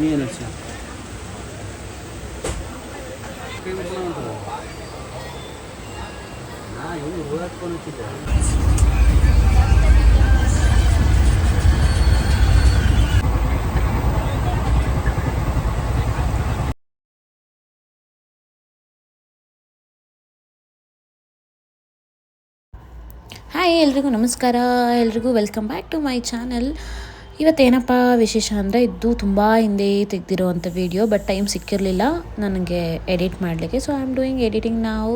ಏನು ಸರ್ ಇವರು ರೋಡಾಡ್ಕೊಂಡು ಹಾಯ್ ಎಲ್ರಿಗೂ ನಮಸ್ಕಾರ, ಎಲ್ರಿಗೂ welcome back to my channel. ಇವತ್ತೇನಪ್ಪ ವಿಶೇಷ ಅಂದರೆ ಇದು ತುಂಬ ಹಿಂದೆ ತೆಗೆದಿರೋವಂಥ ವೀಡಿಯೋ, ಬಟ್ ಟೈಮ್ ಸಿಕ್ಕಿರಲಿಲ್ಲ ನನಗೆ ಎಡಿಟ್ ಮಾಡಲಿಕ್ಕೆ. So I am doing editing ನಾವು.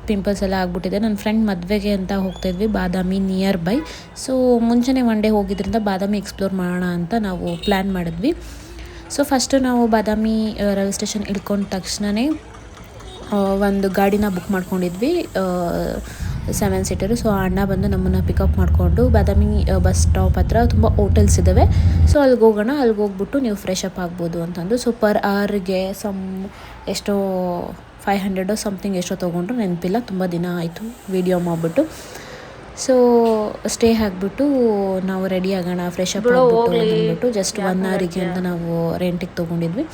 ಪಿಂಪಲ್ಸ್ ಎಲ್ಲ ಆಗಿಬಿಟ್ಟಿದೆ. ನನ್ನ ಫ್ರೆಂಡ್ ಮದುವೆಗೆ ಅಂತ ಹೋಗ್ತಾಯಿದ್ವಿ, ಬಾದಾಮಿ ನಿಯರ್ ಬೈ. ಸೊ ಮುಂಚೆನೇ ಒನ್ ಡೇ ಹೋಗಿದ್ದರಿಂದ ಬಾದಾಮಿ ಎಕ್ಸ್ಪ್ಲೋರ್ ಮಾಡೋಣ ಅಂತ ನಾವು ಪ್ಲ್ಯಾನ್ ಮಾಡಿದ್ವಿ. ಸೊ ಫಸ್ಟು ನಾವು ಬಾದಾಮಿ ರೈಲ್ವೆ ಸ್ಟೇಷನ್ ಇಳ್ಕೊಂಡ ತಕ್ಷಣವೇ ಒಂದು ಗಾಡಿನ ಬುಕ್ ಮಾಡ್ಕೊಂಡಿದ್ವಿ, 7 ಸೀಟರು. ಸೊ ಅಣ್ಣ ಬಂದು ನಮ್ಮನ್ನು ಪಿಕಪ್ ಮಾಡಿಕೊಂಡು ಬಾದಾಮಿ ಬಸ್ ಸ್ಟಾಪ್ ಹತ್ರ ತುಂಬ ಹೋಟೆಲ್ಸ್ ಇದ್ದಾವೆ. ಸೊ ಅಲ್ಲಿಗೆ ಹೋಗೋಣ, ಅಲ್ಲಿಗೆ ಹೋಗ್ಬಿಟ್ಟು ನೀವು ಫ್ರೆಶ್ ಅಪ್ ಆಗ್ಬೋದು ಅಂತಂದು. ಸೊ ಪರ್ ಅವರ್ಗೆ ಎಷ್ಟೋ 500 ಸಮಥಿಂಗ್ ಎಷ್ಟೋ ತೊಗೊಂಡ್ರು, ನೆನಪಿಲ್ಲ, ತುಂಬ ದಿನ ಆಯಿತು ವೀಡಿಯೋ ಮಾಡಿಬಿಟ್ಟು. ಸೊ ಸ್ಟೇ ಆಗಿಬಿಟ್ಟು ನಾವು ರೆಡಿ ಆಗೋಣ, ಫ್ರೆಶ್ ಅಪ್ ಆಗ್ಬಿಟ್ಟು ಅಂದ್ಬಿಟ್ಟು ಜಸ್ಟ್ 1 ಅವರಿಗೆ ಅಂತ ನಾವು ರೆಂಟಿಗೆ ತೊಗೊಂಡಿದ್ವಿ.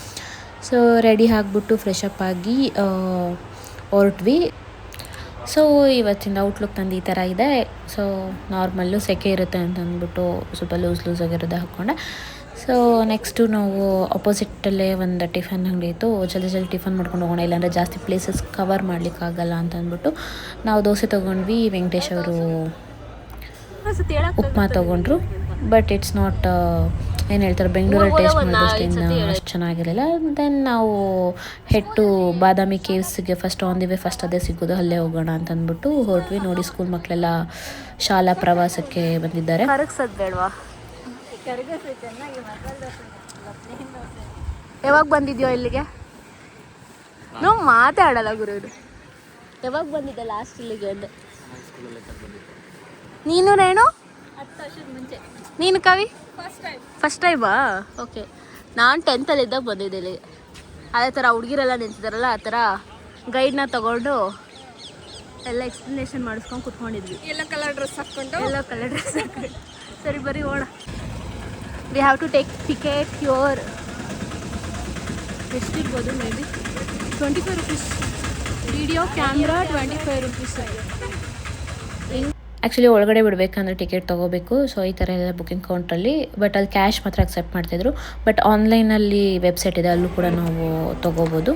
ಸೊ ರೆಡಿ ಆಗಿಬಿಟ್ಟು ಫ್ರೆಶ್ ಅಪ್ ಆಗಿ ಹೊರಟ್ವಿ. ಸೊ ಇವತ್ತಿಂದ ಔಟ್ಲುಕ್ ತಂದು ಈ ಥರ ಇದೆ. ಸೊ ನಾರ್ಮಲ್ಲು ಸೆಕೆ ಇರುತ್ತೆ ಅಂತ ಅಂದ್ಬಿಟ್ಟು ಸ್ವಲ್ಪ ಲೂಸಾಗಿರೋದೇ ಹಾಕ್ಕೊಂಡೆ. ಸೊ ನೆಕ್ಸ್ಟು ನಾವು ಅಪೋಸಿಟಲ್ಲೇ ಒಂದು ಟಿಫನ್ ಅಂಗಡಿ ಇತ್ತು, ಜಲ್ದಿ ಟಿಫನ್ ಮಾಡ್ಕೊಂಡು ಹೋಗೋಣ, ಇಲ್ಲಾಂದರೆ ಜಾಸ್ತಿ ಪ್ಲೇಸಸ್ ಕವರ್ ಮಾಡಲಿಕ್ಕಾಗಲ್ಲ ಅಂತ ಅಂದ್ಬಿಟ್ಟು ನಾವು ದೋಸೆ ತೊಗೊಂಡ್ವಿ. ವೆಂಕಟೇಶ್ ಅವರು ಉಪ್ಮಾ ತೊಗೊಂಡ್ರು. ಬಟ್ ಇಟ್ಸ್ ನಾಟ್ ಏನು ಹೇಳ್ತಾರೆ, ಬೆಂಗಳೂರಲ್ಲಿ ಟೇಸ್ಟ್ ಮಾಡಿದಷ್ಟು ಅಷ್ಟು ಚೆನ್ನಾಗಿರಲಿಲ್ಲ. ದೆನ್ ನಾವು ಹೆಟ್ಟು ಬಾದಾಮಿ ಕೇವ್ಸ್ಗೆ first on the way first ಅದೇ ಸಿಗೋದು, ಅಲ್ಲೇ ಹೋಗೋಣ ಅಂತ ಅಂದ್ಬಿಟ್ಟು ಹೊರಟ್ವಿ. ನೋಡಿ, ಸ್ಕೂಲ್ ಮಕ್ಕಳೆಲ್ಲ ಶಾಲಾ ಪ್ರವಾಸಕ್ಕೆ ಬಂದಿದ್ದಾರೆ. ಯಾವಾಗ ಬಂದಿದ್ಯೋ ಇಲ್ಲಿಗೆ? ನಾವು ಮಾತಾಡಲ್ಲ ಗುರು. ಯಾವಾಗ ಬಂದಿದ್ದೆ ಲಾಸ್ಟ್ ಇಲ್ಲಿಗೆ? ನೀನು ರೇಣು? 10 ವರ್ಷದ ಮುಂಚೆ. ನೀನು ಕವಿ? ಫಸ್ಟ್ ಟೈಮಾ? ಓಕೆ. ನಾನು 10th ಇದ್ದಾಗ ಬಂದಿದ್ದೆ ಇಲ್ಲಿಗೆ. ಅದೇ ಥರ ಹುಡುಗಿರೆಲ್ಲ ನಿಂತಿದ್ದಾರಲ್ಲ, ಆ ಥರ ಗೈಡ್ನ ತೊಗೊಂಡು ಎಲ್ಲ ಎಕ್ಸ್ಪ್ಲನೇಷನ್ ಮಾಡಿಸ್ಕೊಂಡು ಕುತ್ಕೊಂಡಿದ್ವಿ. ಎಲ್ಲೋ ಕಲರ್ ಡ್ರೆಸ್ ಹಾಕ್ಕೊಂಡು. ಸರಿ ಬರೀ ಓಣ. We have to take ticket here. ಎಷ್ಟಿರ್ಬೋದು? May be 25 rupees. Video camera 25 rupees. Actually ಒಳಗಡೆ ಬಿಡಬೇಕಂದ್ರೆ ಟಿಕೆಟ್ ತೊಗೋಬೇಕು. ಸೊ ಈ ಥರ ಎಲ್ಲ ಬುಕಿಂಗ್ ಕೌಂಟ್ರಲ್ಲಿ, ಬಟ್ ಅಲ್ಲಿ ಕ್ಯಾಶ್ ಮಾತ್ರ ಅಕ್ಸೆಪ್ಟ್ ಮಾಡ್ತಿದ್ರು. ಬಟ್ ಆನ್ಲೈನಲ್ಲಿ ವೆಬ್ಸೈಟ್ ಇದೆ, ಅಲ್ಲೂ ಕೂಡ ನಾವು ತೊಗೋಬೋದು.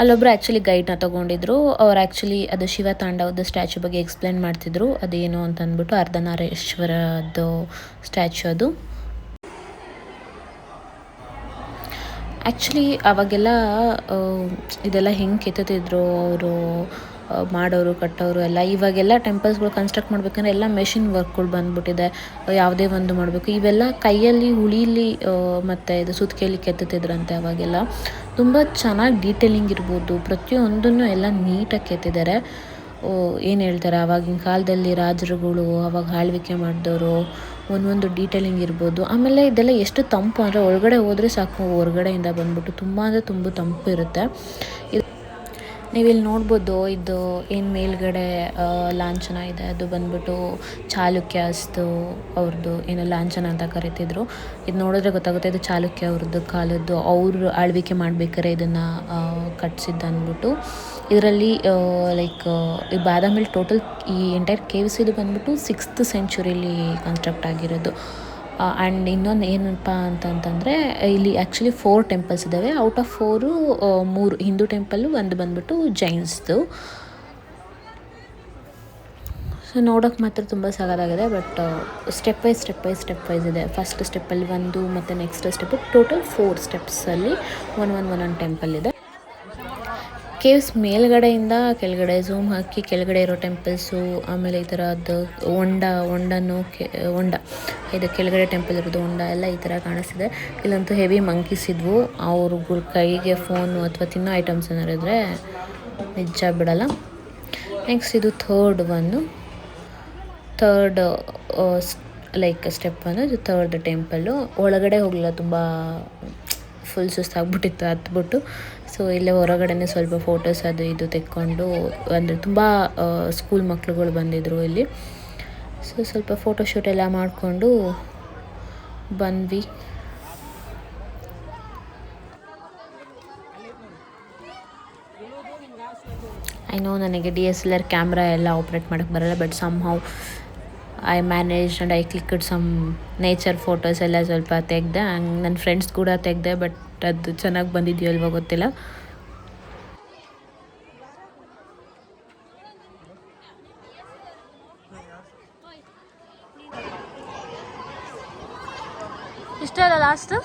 ಅಲ್ಲೊಬ್ಬರು ಆ್ಯಕ್ಚುಲಿ ಗೈಡ್ನ ತೊಗೊಂಡಿದ್ರು. ಅವ್ರು ಆ್ಯಕ್ಚುಲಿ ಅದು ಶಿವ ತಾಂಡವದ ಸ್ಟ್ಯಾಚ್ಯೂ ಬಗ್ಗೆ ಎಕ್ಸ್ಪ್ಲೇನ್ ಮಾಡ್ತಿದ್ರು, ಅದೇನು ಅಂತ ಅಂದ್ಬಿಟ್ಟು. ಅರ್ಧನಾರೀಶ್ವರದ್ದು ಸ್ಟ್ಯಾಚ್ಯೂ ಅದು. ಆ್ಯಕ್ಚುಲಿ ಅವಾಗೆಲ್ಲ ಇದೆಲ್ಲ ಹೆಂಗೆ ಕೆತ್ತುತ್ತಿದ್ರು ಅವರು, ಮಾಡೋರು ಕಟ್ಟೋರು ಎಲ್ಲ. ಇವಾಗೆಲ್ಲ ಟೆಂಪಲ್ಸ್ಗಳು ಕನ್ಸ್ಟ್ರಕ್ಟ್ ಮಾಡ್ಬೇಕಂದ್ರೆ ಎಲ್ಲ ಮೆಷಿನ್ ವರ್ಕ್ಗಳು ಬಂದ್ಬಿಟ್ಟಿದೆ. ಯಾವುದೇ ಒಂದು ಮಾಡಬೇಕು, ಇವೆಲ್ಲ ಕೈಯಲ್ಲಿ ಹುಳೀಲಿ ಮತ್ತು ಇದು ಸುತ್ತಿಗೆಯಲ್ಲಿ ಕೆತ್ತುತ್ತಿದ್ರಂತೆ. ಅವಾಗೆಲ್ಲ ತುಂಬ ಚೆನ್ನಾಗಿ ಡೀಟೇಲಿಂಗ್ ಇರ್ಬೋದು, ಪ್ರತಿಯೊಂದನ್ನು ಎಲ್ಲ ನೀಟಾಗಿ ಕೆತ್ತಿದ್ದಾರೆ. ಏನು ಹೇಳ್ತಾರೆ, ಆವಾಗಿನ ಕಾಲದಲ್ಲಿ ರಾಜರುಗಳು ಅವಾಗ ಆಳ್ವಿಕೆ ಮಾಡಿದವರು, ಒಂದೊಂದು ಡೀಟೇಲಿಂಗ್ ಇರ್ಬೋದು. ಆಮೇಲೆ ಇದೆಲ್ಲ ಎಷ್ಟು ತಂಪು ಅಂದರೆ ಒಳಗಡೆ ಹೋದರೆ ಸಾಕು, ಹೊರಗಡೆಯಿಂದ ಬಂದ್ಬಿಟ್ಟು ತುಂಬ ಅಂದರೆ ತುಂಬ ತಂಪು ಇರುತ್ತೆ. ನೀವಿಲ್ಲಿ ನೋಡ್ಬೋದು, ಇದು ಏನು ಮೇಲ್ಗಡೆ ಲಾಂಛನ ಇದೆ, ಅದು ಬಂದ್ಬಿಟ್ಟು ಚಾಲುಕ್ಯಸ್ದು ಅವ್ರದ್ದು ಏನೋ ಲಾಂಛನ ಅಂತ ಕರಿತಿದ್ರು. ಇದು ನೋಡಿದ್ರೆ ಗೊತ್ತಾಗುತ್ತೆ, ಇದು ಚಾಲುಕ್ಯ ಅವ್ರದ್ದು ಕಾಲದ್ದು, ಅವರು ಆಳ್ವಿಕೆ ಮಾಡ್ಬೇಕಾರೆ ಇದನ್ನು ಕಟ್ಸಿದ್ದು ಅಂದ್ಬಿಟ್ಟು. ಇದರಲ್ಲಿ ಲೈಕ್ ಈ ಬಾದಾಮಿಲಿ ಟೋಟಲ್ ಈ ಎಂಟೈರ್ ಕೇವ್ಸ್ ಇದು ಬಂದ್ಬಿಟ್ಟು 6th centuryಲಿ ಕನ್ಸ್ಟ್ರಕ್ಟ್ ಆಗಿರೋದು. ಆ್ಯಂಡ್ ಇನ್ನೊಂದು ಏನಪ್ಪ ಅಂತಂತಂದರೆ, ಇಲ್ಲಿ ಆ್ಯಕ್ಚುಲಿ 4 ಟೆಂಪಲ್ಸ್ ಇದ್ದಾವೆ. ಔಟ್ ಆಫ್ 4 3 ಹಿಂದೂ ಟೆಂಪಲ್ಲು, ಒಂದು ಬಂದ್ಬಿಟ್ಟು ಜೈನ್ಸ್ದು. ಸೊ ನೋಡೋಕ್ಕೆ ಮಾತ್ರ ತುಂಬ ಸಗದಾಗಿದೆ. ಬಟ್ ಸ್ಟೆಪ್ ವೈಸ್ ಇದೆ. ಫಸ್ಟ್ ಸ್ಟೆಪ್ಪಲ್ಲಿ ಒಂದು, ಮತ್ತು ನೆಕ್ಸ್ಟ್ ಸ್ಟೆಪ್ಪು, ಟೋಟಲ್ 4 ಸ್ಟೆಪ್ಸಲ್ಲಿ ಒಂದೊಂದು ಟೆಂಪಲ್ ಇದೆ. ಕೇವ್ಸ್ ಮೇಲ್ಗಡೆಯಿಂದ ಕೆಳಗಡೆ ಝೂಮ್ ಹಾಕಿ ಕೆಳಗಡೆ ಇರೋ ಟೆಂಪಲ್ಸು, ಆಮೇಲೆ ಈ ಥರದ್ದು ಹೊಂಡ ಇದು ಕೆಳಗಡೆ ಟೆಂಪಲ್ ಇರೋದು ಹೊಂಡ ಎಲ್ಲ ಈ ಥರ ಕಾಣಿಸ್ತಿದೆ. ಇಲ್ಲಂತೂ ಹೆವಿ ಮಂಕೀಸ್ ಇದ್ವು. ಅವ್ರ ಕೈಗೆ ಫೋನು ಅಥವಾ ತಿನ್ನೋ ಐಟಮ್ಸ್ ಏನಾರು ಇದ್ದರೆ ನಿಜ ಬಿಡಲ್ಲ. ನೆಕ್ಸ್ಟ್ ಇದು ಥರ್ಡ್ ಲೈಕ್ ಸ್ಟೆಪ್ ಇದು ಥರ್ಡ್ ಟೆಂಪಲ್ಲು. ಒಳಗಡೆ ಹೋಗಲಿಲ್ಲ, ತುಂಬ ಫುಲ್ ಸುಸ್ತಾಗ್ಬಿಟ್ಟಿತ್ತು ಹತ್ಬಿಟ್ಟು. ಸೊ ಇಲ್ಲೇ ಹೊರಗಡೆನೇ ಸ್ವಲ್ಪ ಫೋಟೋಸ್ ಅದು ಇದು ತೆಕ್ಕೊಂಡು, ಅಂದರೆ ತುಂಬ ಸ್ಕೂಲ್ ಮಕ್ಳುಗಳು ಬಂದಿದ್ದರು ಇಲ್ಲಿ. ಸೊ ಸ್ವಲ್ಪ ಫೋಟೋಶೂಟ್ ಎಲ್ಲ ಮಾಡಿಕೊಂಡು ಬಂದ್ವಿ. ನನಗೆ DSLR ಕ್ಯಾಮ್ರಾ ಎಲ್ಲ ಆಪ್ರೇಟ್ ಮಾಡೋಕ್ಕೆ ಬರಲ್ಲ, but somehow I manage and I clicked some nature photos ಎಲ್ಲ ಸ್ವಲ್ಪ ತೆಗೆದೆ. ನನ್ನ ಫ್ರೆಂಡ್ಸ್ ಕೂಡ ತೆಗೆದೆ, ಬಟ್ ಅದು ಚೆನ್ನಾಗಿ ಬಂದಿದೆಯೋ ಅಲ್ವೋ ಗೊತ್ತಿಲ್ಲ. ಇಷ್ಟೇ ಅಲ್ಲ ಲಾಸ್ಟ್.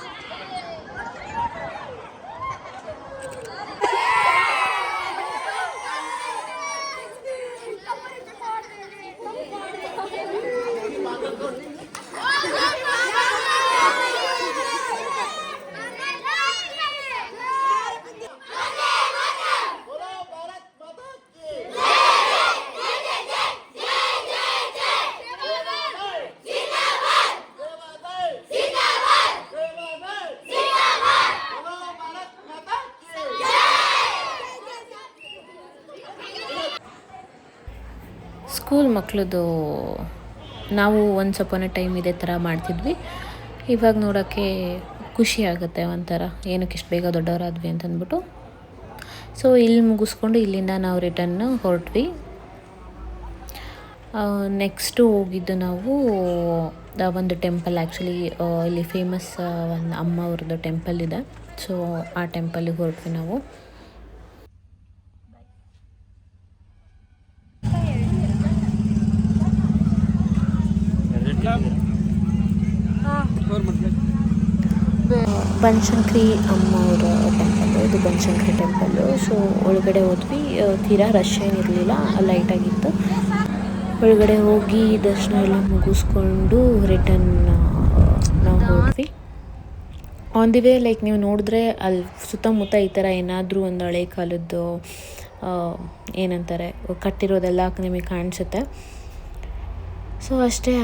ಸ್ಕೂಲ್ ಮಕ್ಕಳದು ನಾವು ಒನ್ಸ್ ಅಪಾನ್ ಎ ಟೈಮ್ ಇದೇ ಥರ ಮಾಡ್ತಿದ್ವಿ. ಇವಾಗ ನೋಡೋಕ್ಕೆ ಖುಷಿ ಆಗುತ್ತೆ ಒಂಥರ, ಏನಕ್ಕೆ ಇಷ್ಟು ಬೇಗ ದೊಡ್ಡವರಾದ್ವಿ ಅಂತಂದ್ಬಿಟ್ಟು. ಸೊ ಇಲ್ಲಿ ಮುಗಿಸ್ಕೊಂಡು ಇಲ್ಲಿಂದ ನಾವು ರಿಟರ್ನ್ ಹೊರಟ್ವಿ. ನೆಕ್ಸ್ಟು ಹೋಗಿದ್ದು ನಾವು ಒಂದು ಟೆಂಪಲ್, ಆ್ಯಕ್ಚುಲಿ ಇಲ್ಲಿ ಫೇಮಸ್ ಒಂದು ಅಮ್ಮ ಅವ್ರದ್ದು ಟೆಂಪಲ್ ಇದೆ. ಸೊ ಆ ಟೆಂಪಲಿಗೆ ಹೊರಟ್ವಿ ನಾವು. ಬನಶಂಕರಿ ಅಮ್ಮ ಅವರ ಟೆಂಪಲ್ಲು, ಇದು ಬನಶಂಕರಿ ಟೆಂಪಲ್ಲು. ಸೊ ಒಳಗಡೆ ಹೋದ್ವಿ, ತೀರಾ ರಶ್ ಏನಿರಲಿಲ್ಲ, ಲೈಟಾಗಿತ್ತು. ಒಳಗಡೆ ಹೋಗಿ ದರ್ಶನ ಎಲ್ಲ ಮುಗಿಸ್ಕೊಂಡು ರಿಟರ್ನ್ ನಾವು ಹೋದ್ವಿ. ಆನ್ ದಿ ವೇ ಲೈಕ್ ನೀವು ನೋಡಿದ್ರೆ ಅಲ್ಲಿ ಸುತ್ತಮುತ್ತ ಈ ಥರ ಏನಾದರೂ ಒಂದು ಹಳೆ ಕಾಲದ್ದು ಏನಂತಾರೆ ಕಟ್ಟಿರೋದೆಲ್ಲ ನಿಮಗೆ ಕಾಣಿಸುತ್ತೆ. ಸೊ ಅಷ್ಟೇ.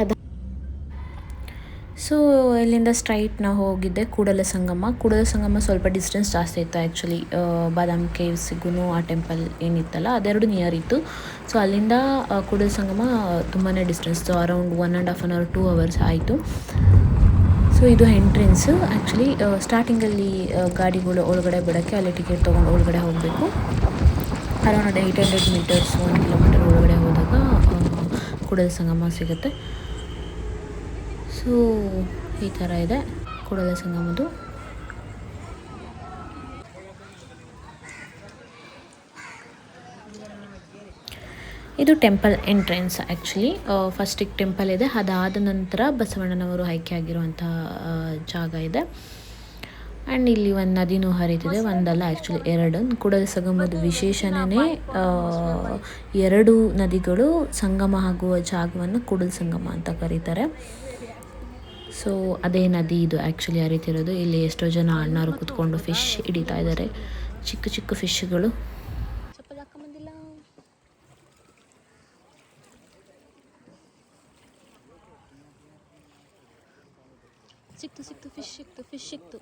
ಸೊ ಇಲ್ಲಿಂದ ಸ್ಟ್ರೈಟ್ ನಾವು ಹೋಗಿದ್ದೆ ಕೂಡಲ ಸಂಗಮ ಸ್ವಲ್ಪ ಡಿಸ್ಟೆನ್ಸ್ ಜಾಸ್ತಿ ಇತ್ತು ಆ್ಯಕ್ಚುಲಿ. ಬಾದಾಮಿ ಕೇವ್ಸಿಗೂ ಆ ಟೆಂಪಲ್ ಏನಿತ್ತಲ್ಲ ಅದೆರಡು ನಿಯರ್ ಇತ್ತು. ಸೊ ಅಲ್ಲಿಂದ ಕೂಡಲ ಸಂಗಮ ತುಂಬಾ ಡಿಸ್ಟೆನ್ಸ್, ಅರೌಂಡ್ 1.5 hour 2 hours ಆಯಿತು. ಸೊ ಇದು ಎಂಟ್ರೆನ್ಸು. ಆ್ಯಕ್ಚುಲಿ ಸ್ಟಾರ್ಟಿಂಗಲ್ಲಿ ಗಾಡಿಗಳು ಒಳಗಡೆ ಬಿಡೋಕ್ಕೆ ಅಲ್ಲಿ ಟಿಕೆಟ್ ತೊಗೊಂಡು ಒಳಗಡೆ ಹೋಗಬೇಕು. ಅರೌಂಡ್ 800 meters 1 kilometer ಒಳಗಡೆ ಹೋದಾಗ ಕೂಡಲ ಸಂಗಮ ಸಿಗುತ್ತೆ. ಸೊ ಈ ಥರ ಇದೆ ಕೂಡಲ ಸಂಗಮದ್ದು. ಇದು ಟೆಂಪಲ್ ಎಂಟ್ರೆನ್ಸ್. ಆ್ಯಕ್ಚುಲಿ ಫಸ್ಟಿಗೆ ಟೆಂಪಲ್ ಇದೆ, ಅದಾದ ನಂತರ ಬಸವಣ್ಣನವರು ಆಯ್ಕೆ ಆಗಿರುವಂಥ ಜಾಗ ಇದೆ. ಆ್ಯಂಡ್ ಇಲ್ಲಿ ಒಂದು ನದಿನೂ ಹರಿತಿದೆ, ಒಂದಲ್ಲ ಆ್ಯಕ್ಚುಲಿ 2. ಕೂಡಲ ಸಂಗಮದ ವಿಶೇಷಣವೇ 2 ನದಿಗಳು ಸಂಗಮ ಆಗುವ ಜಾಗವನ್ನು ಕೂಡಲ ಸಂಗಮ ಅಂತ ಕರೀತಾರೆ. ಸೊ ಅದೇ ನದಿ ಇದು ಆ್ಯಕ್ಚುಲಿ ಹರಿತಿರೋದು. ಇಲ್ಲಿ ಎಷ್ಟೋ ಜನ ಅಣ್ಣರು ಕೂತ್ಕೊಂಡು ಫಿಶ್ ಹಿಡಿತಾ ಇದ್ದಾರೆ, ಚಿಕ್ಕ ಚಿಕ್ಕ ಫಿಶ್ಗಳು. ಸಿಕ್ತು ಫಿಶ್ ಸಿಕ್ತು.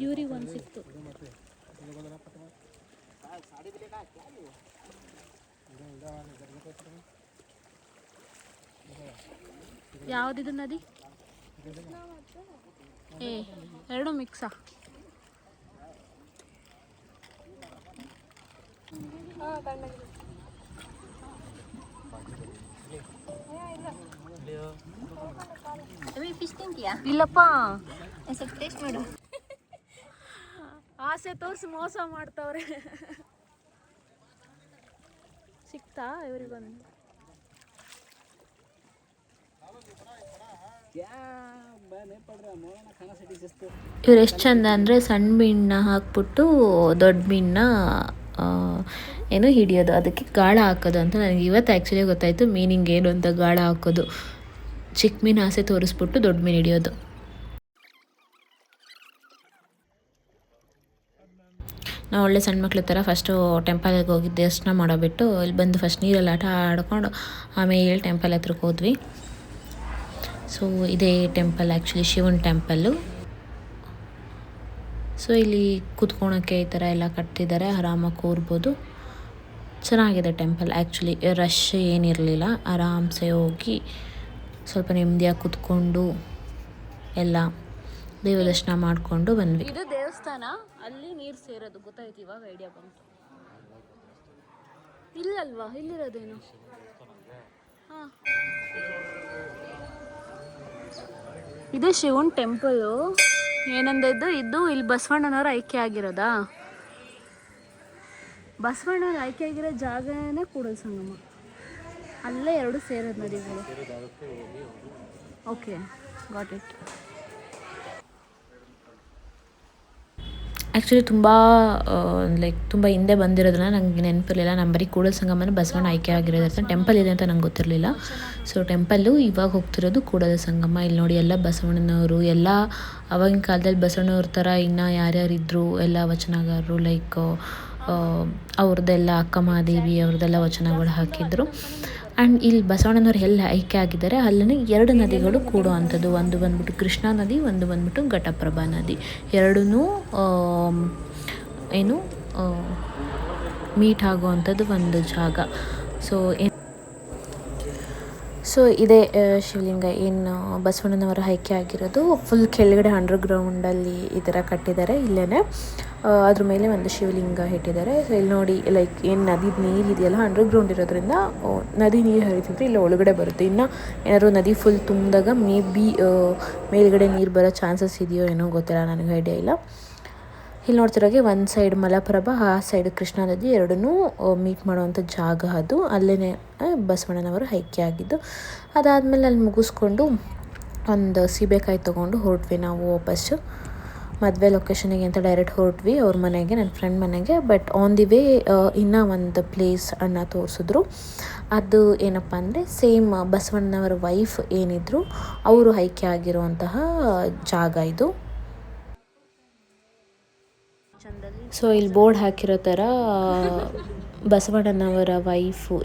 ಇವ್ರಿಗೆ ಒಂದು ಸಿಕ್ತು. ಯಾವುದಿದು ನದಿ? ಎರಡು ಮಿಕ್ಸಾ? ಫಿಶ್ ತಿಂತೀಯಾ? ಇಲ್ಲಪ್ಪ, ಸ್ವಲ್ಪ ಟೇಸ್ಟ್ ಮಾಡು. ಆಸೆ ತೋರಿಸಿ ಮೋಸ ಮಾಡ್ತವ್ರೆ. ಗೊತ್ತಾ ಇವರಿಗೊಂದು? ಇವ್ರು ಎಷ್ಟು ಚಂದ ಅಂದರೆ ಸಣ್ಣ ಮೀನನ್ನ ಹಾಕ್ಬಿಟ್ಟು ದೊಡ್ಡ ಮೀನನ್ನ ಏನು ಹಿಡಿಯೋದು, ಅದಕ್ಕೆ ಗಾಳ ಹಾಕೋದು ಅಂತ ನನಗೆ ಇವತ್ತು ಆ್ಯಕ್ಚುಲಿ ಗೊತ್ತಾಯಿತು ಮೀನಿಂಗ್ ಏನು ಅಂತ. ಗಾಳ ಹಾಕೋದು, ಚಿಕ್ಕ ಮೀನು ಆಸೆ ತೋರಿಸ್ಬಿಟ್ಟು ದೊಡ್ಡ ಮೀನು ಹಿಡಿಯೋದು. ನಾವು ಒಳ್ಳೆ ಸಣ್ಣ ಮಕ್ಳ ಥರ ಫಸ್ಟು ಟೆಂಪಲ್ಗೆ ಹೋಗಿ ದರ್ಶನ ಮಾಡೋಬಿಟ್ಟು ಇಲ್ಲಿ ಬಂದು ಫಸ್ಟ್ ನೀರಲ್ಲಿ ಆಟ ಆಡ್ಕೊಂಡು ಆಮೇಲೆ ಟೆಂಪಲ್ ಹತ್ರಕ್ಕೆ ಹೋದ್ವಿ. ಸೊ ಇದೇ ಟೆಂಪಲ್ ಆ್ಯಕ್ಚುಲಿ ಶಿವನ ಟೆಂಪಲ್ಲು. ಸೊ ಇಲ್ಲಿ ಕೂತ್ಕೊಳಕ್ಕೆ ಈ ಥರ ಎಲ್ಲ ಕಟ್ಟಿದ್ದಾರೆ, ಆರಾಮಾಗಿ ಕೂರ್ಬೋದು. ಚೆನ್ನಾಗಿದೆ ಟೆಂಪಲ್ ಆ್ಯಕ್ಚುಲಿ, ರಶ್ ಏನಿರಲಿಲ್ಲ. ಆರಾಮ್ಸೆ ಹೋಗಿ ಸ್ವಲ್ಪ ನೆಮ್ಮದಿಯಾಗಿ ಕೂತ್ಕೊಂಡು ಎಲ್ಲ ದೇವ ದರ್ಶನ ಮಾಡಿಕೊಂಡು ಬಂದ್ವಿ. ಇದು ದೇವಸ್ಥಾನ, ಅಲ್ಲಿ ನೀರು ಸೇರೋದು ಗೊತ್ತಾಯ್ತು, ಇವಾಗ ಐಡಿಯಾ ಬಂತು. ಇಲ್ಲಲ್ವಾ, ಇಲ್ಲಿರೋದೇನು? ಹಾಂ, ಇದು ಶಿವನ್ ಟೆಂಪಲು. ಏನಂದಿದ್ದು ಇದು ಇಲ್ಲಿ ಬಸವಣ್ಣನವರು ಐಕ್ಯ ಆಗಿರೋದಾ? ಬಸವಣ್ಣನ ಆಯ್ಕೆ ಆಗಿರೋ ಜಾಗನೇ ಕೂಡಲ ಸಂಗಮ, ಅಲ್ಲೇ ಎರಡು ಸೇರೋದು ನದಿಗಳು. Okay, got it. ಆ್ಯಕ್ಚುಲಿ ತುಂಬ ತುಂಬ ಹಿಂದೆ ಬಂದಿರೋದ್ರಿಂದ ನನಗೆ ನೆನಪಿರಲಿಲ್ಲ. ನಮ್ಮ ಬರೀ ಕೂಡಲ ಸಂಗಮನ ಬಸವಣ್ಣ ಆಯ್ಕೆ ಆಗಿರೋದ್ರಿಂದ ಟೆಂಪಲ್ ಇದೆ ಅಂತ ನಂಗೆ ಗೊತ್ತಿರಲಿಲ್ಲ. ಸೊ ಟೆಂಪಲ್ಲು ಇವಾಗ ಹೋಗ್ತಿರೋದು ಕೂಡಲ ಸಂಗಮ. ಇಲ್ಲಿ ನೋಡಿ ಎಲ್ಲ ಬಸವಣ್ಣನವರು, ಎಲ್ಲ ಆವಾಗಿನ ಕಾಲದಲ್ಲಿ ಬಸವಣ್ಣವ್ರ ಥರ ಇನ್ನು ಯಾರ್ಯಾರಿದ್ದರು ಎಲ್ಲ ವಚನಗಾರರು, ಲೈಕ್ ಅವ್ರದ್ದೆಲ್ಲ ಅಕ್ಕ ಮಹಾದೇವಿ ಅವ್ರದ್ದೆಲ್ಲ ವಚನಗಳು ಹಾಕಿದ್ರು. ಆ್ಯಂಡ್ ಇಲ್ಲಿ ಬಸವಣ್ಣನವ್ರು ಎಲ್ಲ ಐಕ್ಯ ಆಗಿದ್ದಾರೆ. ಅಲ್ಲೇ ಎರಡು ನದಿಗಳು ಕೂಡೋ ಅಂಥದ್ದು, ಒಂದು ಬಂದ್ಬಿಟ್ಟು ಕೃಷ್ಣಾ ನದಿ, ಒಂದು ಬಂದ್ಬಿಟ್ಟು ಘಟಪ್ರಭಾ ನದಿ. ಎರಡೂ ಏನು ಮೀಟ್ ಆಗುವಂಥದ್ದು ಒಂದು ಜಾಗ. ಸೊ ಇದೇ ಶಿವಲಿಂಗ ಏನು ಬಸವಣ್ಣನವರ ಐಕ್ಯ ಆಗಿರೋದು. ಫುಲ್ ಕೆಳಗಡೆ ಅಂಡರ್ಗ್ರೌಂಡಲ್ಲಿ ಈ ಥರ ಕಟ್ಟಿದ್ದಾರೆ. ಇಲ್ಲೇ ಅದ್ರ ಮೇಲೆ ಒಂದು ಶಿವಲಿಂಗ ಇಟ್ಟಿದ್ದಾರೆ. ಸೊ ಇಲ್ಲಿ ನೋಡಿ, ಲೈಕ್ ಏನು ನದಿ ನೀರು ಇದೆಯಲ್ಲ ಅಂಡರ್ಗ್ರೌಂಡ್ ಇರೋದ್ರಿಂದ ನದಿ ನೀರು ಹರಿತಿದ್ರೆ ಇಲ್ಲಿ ಒಳಗಡೆ ಬರುತ್ತೆ. ಇನ್ನು ಏನಾದ್ರು ನದಿ ಫುಲ್ ತುಂಬಿದಾಗ ಮೇ ಬಿ ಮೇಲ್ಗಡೆ ನೀರು ಬರೋ ಚಾನ್ಸಸ್ ಇದೆಯೋ ಏನೋ ಗೊತ್ತಿಲ್ಲ, ನನಗೆ ಐಡಿಯಾ ಇಲ್ಲ. ಇಲ್ಲಿ ನೋಡ್ತಿರೋಗೆ ಒಂದು ಸೈಡ್ ಮಲಪ್ರಭಾ, ಆ ಸೈಡ್ ಕೃಷ್ಣಾ ನದಿ, ಎರಡನ್ನೂ ಮೀಟ್ ಮಾಡುವಂಥ ಜಾಗ ಅದು. ಅಲ್ಲೇ ಬಸವಣ್ಣನವರು ಐಕ್ಯ ಆಗಿದ್ದು. ಅದಾದಮೇಲೆ ಅಲ್ಲಿ ಮುಗಿಸ್ಕೊಂಡು ಒಂದು ಸೀಬೆಕಾಯಿ ತೊಗೊಂಡು ಹೊರಟ್ವಿ ನಾವು ವಾಪಸ್ಸು ಮದುವೆ ಲೊಕೇಶನಿಗೆ ಅಂತ ಡೈರೆಕ್ಟ್ ಹೊರಟ್ವಿ ಅವ್ರ ಮನೆಗೆ, ನನ್ನ ಫ್ರೆಂಡ್ ಮನೆಗೆ. ಬಟ್ ಆನ್ ದಿ ವೇ ಇನ್ನೂ ಒಂದು ಪ್ಲೇಸ್ ಅನ್ನ ತೋರಿಸಿದ್ರು. ಅದು ಏನಪ್ಪ ಅಂದರೆ ಸೇಮ್ ಬಸವಣ್ಣನವರ ವೈಫ್ ಏನಿದ್ರು ಅವರು ಐಕ್ಯ ಆಗಿರುವಂತಹ ಜಾಗ ಇದು. ಸೊ ಇಲ್ಲಿ ಬೋರ್ಡ್ ಹಾಕಿರೋ ಥರ ಬಸವಣ್ಣನವರ ವೈಫು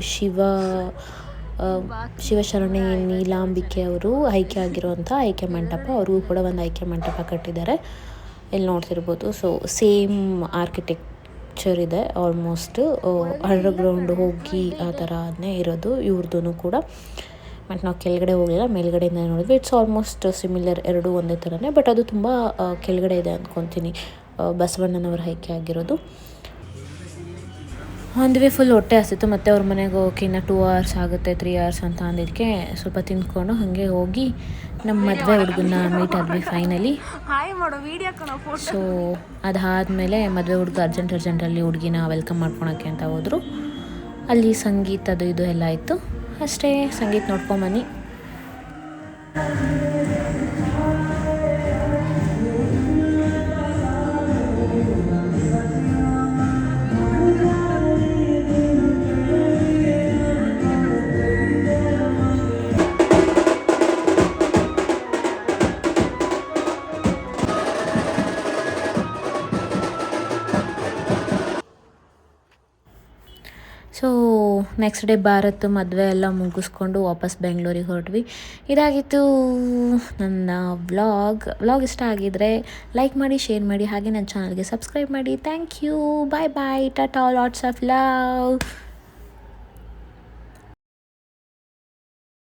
ಶಿವಶರಣೆ ನೀಲಾಂಬಿಕೆ ಅವರು ಐಕ್ಯ ಆಗಿರುವಂಥ ಐಕ್ಯ ಮಂಟಪ, ಅವ್ರಿಗೂ ಕೂಡ ಒಂದು ಐಕ್ಯ ಮಂಟಪ ಕಟ್ಟಿದ್ದಾರೆ. ಇಲ್ಲಿ ನೋಡ್ತಿರ್ಬೋದು. ಸೊ ಸೇಮ್ ಆರ್ಕಿಟೆಕ್ಚರ್ ಇದೆ ಆಲ್ಮೋಸ್ಟ್. ಅಂಡರ್ಗ್ರೌಂಡ್ ಹೋಗಿ ಆ ಥರನೇ ಇರೋದು ಇವ್ರದ್ದು ಕೂಡ. ಮತ್ತು ನಾವು ಕೆಳಗಡೆ ಹೋಗಲಿಲ್ಲ, ಮೇಲ್ಗಡೆಯಿಂದ ನೋಡಿದ್ವಿ. ಇಟ್ಸ್ ಆಲ್ಮೋಸ್ಟ್ ಸಿಮಿಲರ್, ಎರಡೂ ಒಂದೇ ಥರನೇ. ಬಟ್ ಅದು ತುಂಬ ಕೆಳಗಡೆ ಇದೆ ಅಂದ್ಕೊತೀನಿ ಬಸವಣ್ಣನವರ ಐಕ್ಯ ಆಗಿರೋದು. ಒಂದು ವೇ ಫುಲ್ ಹೊಟ್ಟೆ ಹಸಿತ್ತು. ಮತ್ತು ಅವ್ರ ಮನೆಗೆ ಹೋಗೋಕೆ ಇನ್ನು 2 hours ಆಗುತ್ತೆ, 3 hours ಅಂತ ಅಂದಿದ್ದಕ್ಕೆ ಸ್ವಲ್ಪ ತಿಂದ್ಕೊಂಡು ಹಾಗೆ ಹೋಗಿ ನಮ್ಮ ಮದುವೆ ಹುಡುಗನ್ನ ಮೀಟ್ ಆದ್ವಿ ಫೈನಲಿ. ಸೊ ಅದಾದಮೇಲೆ ಮದುವೆ ಹುಡುಗ ಅರ್ಜೆಂಟಲ್ಲಿ ಹುಡುಗಿನ ವೆಲ್ಕಮ್ ಮಾಡ್ಕೊಳಕ್ಕೆ ಅಂತ ಹೋದರು. ಅಲ್ಲಿ ಸಂಗೀತ ಅದು ಇದು ಎಲ್ಲ ಇತ್ತು. ಅಷ್ಟೇ, ಸಂಗೀತ ನೋಡ್ಕೊಂಬನ್ನಿ. ಸೊ ನೆಕ್ಸ್ಟ್ ಡೇ ಭಾರತ್ ಮದುವೆ ಎಲ್ಲ ಮುಗಿಸ್ಕೊಂಡು ವಾಪಸ್ ಬೆಂಗಳೂರಿಗೆ ಹೊರಟ್ವಿ. ಇದಾಗಿತ್ತು ನನ್ನ ವ್ಲಾಗ್ ಇಷ್ಟ ಆಗಿದ್ದರೆ ಲೈಕ್ ಮಾಡಿ, ಶೇರ್ ಮಾಡಿ, ಹಾಗೆ ನನ್ನ ಚಾನಲ್ಗೆ ಸಬ್ಸ್ಕ್ರೈಬ್ ಮಾಡಿ. Thank you, bye bye, tata, lots of love.